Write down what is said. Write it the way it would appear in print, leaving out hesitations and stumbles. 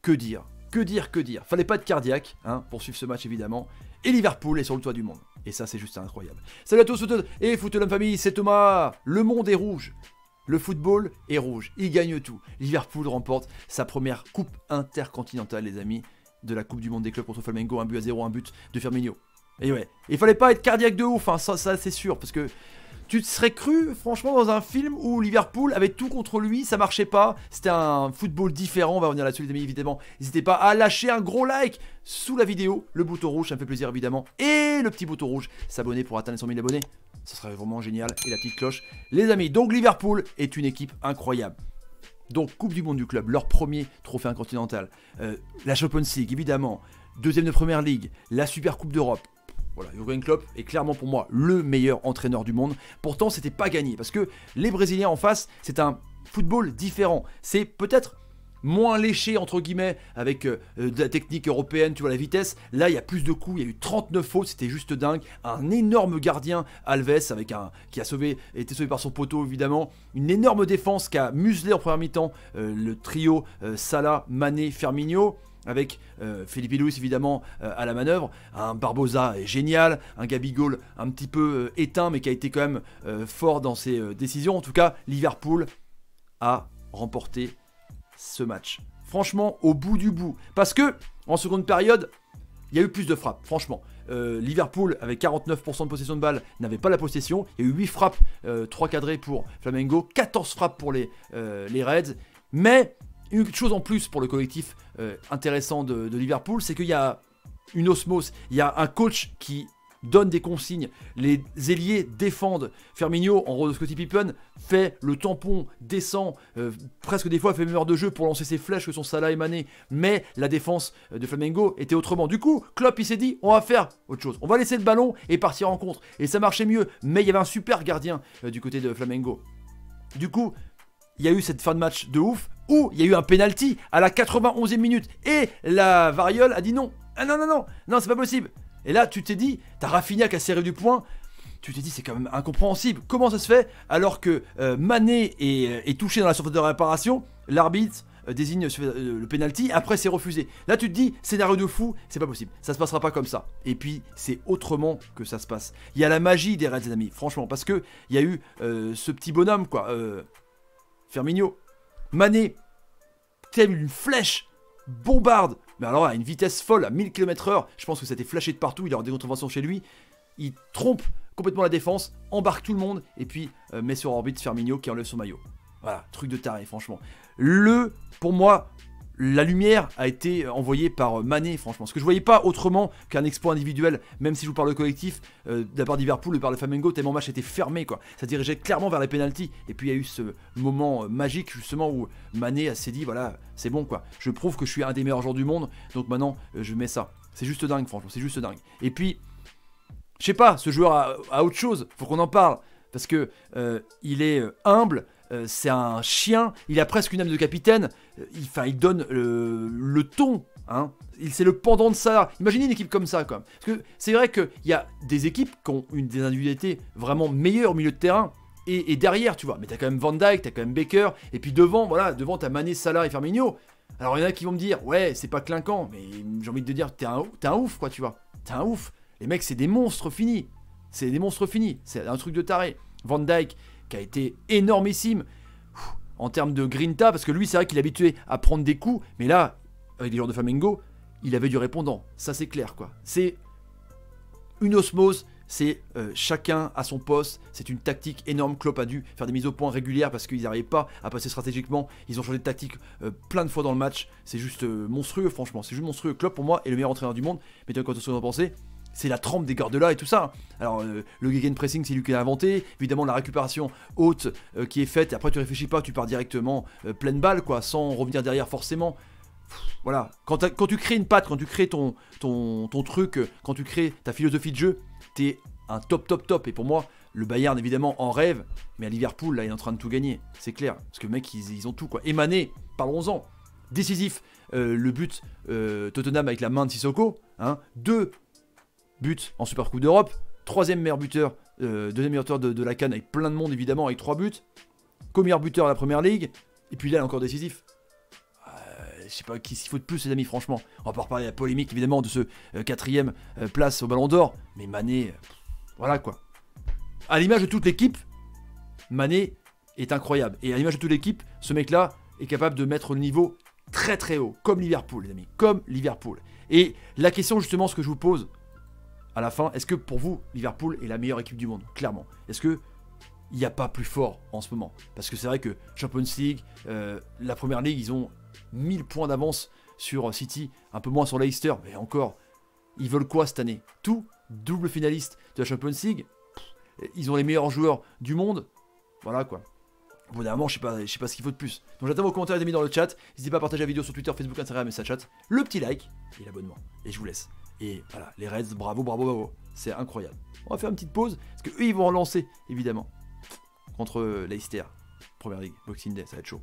que dire? Que dire, que dire? Fallait pas être cardiaque, hein, pour suivre ce match évidemment. Et Liverpool est sur le toit du monde. Et ça, c'est juste incroyable. Salut à tous, et Foot l'homme famille, c'est Thomas. Le monde est rouge. Le football est rouge. Il gagne tout. Liverpool remporte sa première coupe intercontinentale, les amis, de la Coupe du Monde des clubs contre Flamengo. 1-0, un but de Firmino. Et ouais, il fallait pas être cardiaque de ouf, hein, ça c'est sûr, parce que tu te serais cru, franchement, dans un film où Liverpool avait tout contre lui, ça marchait pas, c'était un football différent, on va revenir là-dessus les amis, évidemment. N'hésitez pas à lâcher un gros like sous la vidéo, le bouton rouge, ça me fait plaisir évidemment, et le petit bouton rouge, s'abonner pour atteindre les 100 000 abonnés, ça serait vraiment génial, et la petite cloche. Les amis, donc Liverpool est une équipe incroyable. Donc Coupe du Monde du club, leur premier trophée intercontinental, la Champions League évidemment, deuxième de Première League, la Super Coupe d'Europe. Voilà, Jürgen Klopp est clairement pour moi le meilleur entraîneur du monde. Pourtant, c'était pas gagné parce que les Brésiliens en face, c'est un football différent. C'est peut-être moins léché entre guillemets avec de la technique européenne, tu vois la vitesse. Là, il y a plus de coups, il y a eu 39 fautes, c'était juste dingue. Un énorme gardien Alves avec qui a été sauvé par son poteau évidemment. Une énorme défense qui a muselé en première mi-temps le trio Salah, Mané, Firmino. Avec Felipe Luis évidemment à la manœuvre, un Barbosa génial, un Gabigol un petit peu éteint mais qui a été quand même fort dans ses décisions. En tout cas, Liverpool a remporté ce match. Franchement, au bout du bout. Parce que, en seconde période, il y a eu plus de frappes, franchement. Liverpool, avec 49% de possession de balle, n'avait pas la possession. Il y a eu 8 frappes, 3 cadrées pour Flamengo, 14 frappes pour les Reds. Mais une chose en plus pour le collectif intéressant de Liverpool, c'est qu'il y a une osmose, il y a un coach qui donne des consignes, les ailiers défendent, Firmino en rôle de Scottie Pippen fait le tampon, descend, presque des fois fait meilleur de jeu pour lancer ses flèches que son Salah et Mané, mais la défense de Flamengo était autrement. Du coup, Klopp il s'est dit, on va faire autre chose, on va laisser le ballon et partir en contre, et ça marchait mieux, mais il y avait un super gardien du côté de Flamengo. Du coup, il y a eu cette fin de match de ouf, où il y a eu un penalty à la 91e minute, et la variole a dit non, ah non, c'est pas possible. Et là, tu t'es dit, t'as Rafinha qui a serré du poing, tu t'es dit, c'est quand même incompréhensible. Comment ça se fait alors que Mané est touché dans la surface de réparation, l'arbitre désigne le penalty, après c'est refusé. Là, tu te dis, scénario de fou, c'est pas possible, ça se passera pas comme ça. Et puis, c'est autrement que ça se passe. Il y a la magie des Reds, les amis, franchement, parce que il y a eu ce petit bonhomme, quoi, Firmino, Mané, telle une flèche, bombarde, mais alors à une vitesse folle, à 1000 km/h, je pense que ça a été flashé de partout, il a des contraventions chez lui, il trompe complètement la défense, embarque tout le monde, et puis met sur orbite Firmino qui enlève son maillot. Voilà, truc de taré, franchement. Pour moi, la lumière a été envoyée par Mané, franchement. Parce que je voyais pas autrement qu'un exploit individuel, même si je vous parle de collectif, de la part d'Liverpool et par le Flamengo, tellement le match était fermé, quoi. Ça dirigeait clairement vers les pénaltys. Et puis il y a eu ce moment magique, justement, où Mané s'est dit, voilà, c'est bon, quoi. Je prouve que je suis un des meilleurs joueurs du monde, donc maintenant, je mets ça. C'est juste dingue, franchement, c'est juste dingue. Et puis, je sais pas, ce joueur a autre chose, faut qu'on en parle. Parce que il est humble, c'est un chien, il a presque une âme de capitaine, il donne le ton, hein. C'est le pendant de ça. Imaginez une équipe comme ça, quoi. Parce que c'est vrai qu'il y a des équipes qui ont des individualités vraiment meilleures au milieu de terrain, et derrière, tu vois, mais t'as quand même Van Dijk, t'as quand même Baker, et puis devant, voilà, devant t'as Mané, Salah et Firmino. Alors il y en a qui vont me dire, ouais, c'est pas clinquant, mais j'ai envie de te dire, t'es un ouf, quoi, tu vois. T'es un ouf. Les mecs, c'est des monstres finis. C'est des monstres finis. C'est un truc de taré. Van Dijk, qui a été énormissime en termes de grinta, parce que lui, c'est vrai qu'il est habitué à prendre des coups, mais là, avec les joueurs de Flamengo, il avait du répondant. Ça, c'est clair, quoi. C'est une osmose, c'est chacun à son poste, c'est une tactique énorme. Klopp a dû faire des mises au point régulières parce qu'ils n'arrivaient pas à passer stratégiquement. Ils ont changé de tactique plein de fois dans le match. C'est juste monstrueux, franchement. C'est juste monstrueux. Klopp, pour moi, est le meilleur entraîneur du monde. Mais quand on en pensez, c'est la trempe des Guardiola et tout ça. Alors, le gegenpressing, c'est lui qui l'a inventé. Évidemment, la récupération haute qui est faite. Et après, tu réfléchis pas, tu pars directement pleine balle, quoi, sans revenir derrière forcément. Voilà. Quand tu crées une patte, quand tu crées ton truc, quand tu crées ta philosophie de jeu, t'es un top. Et pour moi, le Bayern, évidemment, en rêve. Mais à Liverpool, là, il est en train de tout gagner. C'est clair. Parce que, mec, ils ont tout, quoi. Et Mané, parlons-en. Décisif. Le but Tottenham avec la main de Sissoko. Hein, 2 buts en Super Coupe d'Europe. 3e meilleur buteur. 2e meilleur buteur de la CAN avec plein de monde, évidemment, avec 3 buts. Co-meilleur buteur à la Première Ligue. Et puis là, encore décisif. je sais pas qui s'il faut de plus, les amis, franchement. On va pas reparler de la polémique, évidemment, de ce quatrième place au Ballon d'Or. Mais Mané, voilà quoi. À l'image de toute l'équipe, Mané est incroyable. Et à l'image de toute l'équipe, ce mec-là est capable de mettre le niveau très très haut. Comme Liverpool, les amis. Comme Liverpool. Et la question, justement, ce que je vous pose à la fin, est-ce que pour vous, Liverpool est la meilleure équipe du monde? Clairement. Est-ce que il n'y a pas plus fort en ce moment? Parce que c'est vrai que Champions League, la Première Ligue, ils ont 1000 points d'avance sur City, un peu moins sur Leicester, mais encore, ils veulent quoi cette année? Tout, double finaliste de la Champions League, ils ont les meilleurs joueurs du monde, voilà quoi. Au bout d'un moment, je sais pas ce qu'il faut de plus. Donc j'attends vos commentaires les amis dans le chat, n'hésitez pas à partager la vidéo sur Twitter, Facebook, Instagram et Snapchat, le petit like et l'abonnement, et je vous laisse. Et voilà, les Reds, bravo, bravo, bravo, c'est incroyable. On va faire une petite pause, parce qu'eux ils vont relancer, évidemment, contre Leicester, Première Ligue, Boxing Day, ça va être chaud.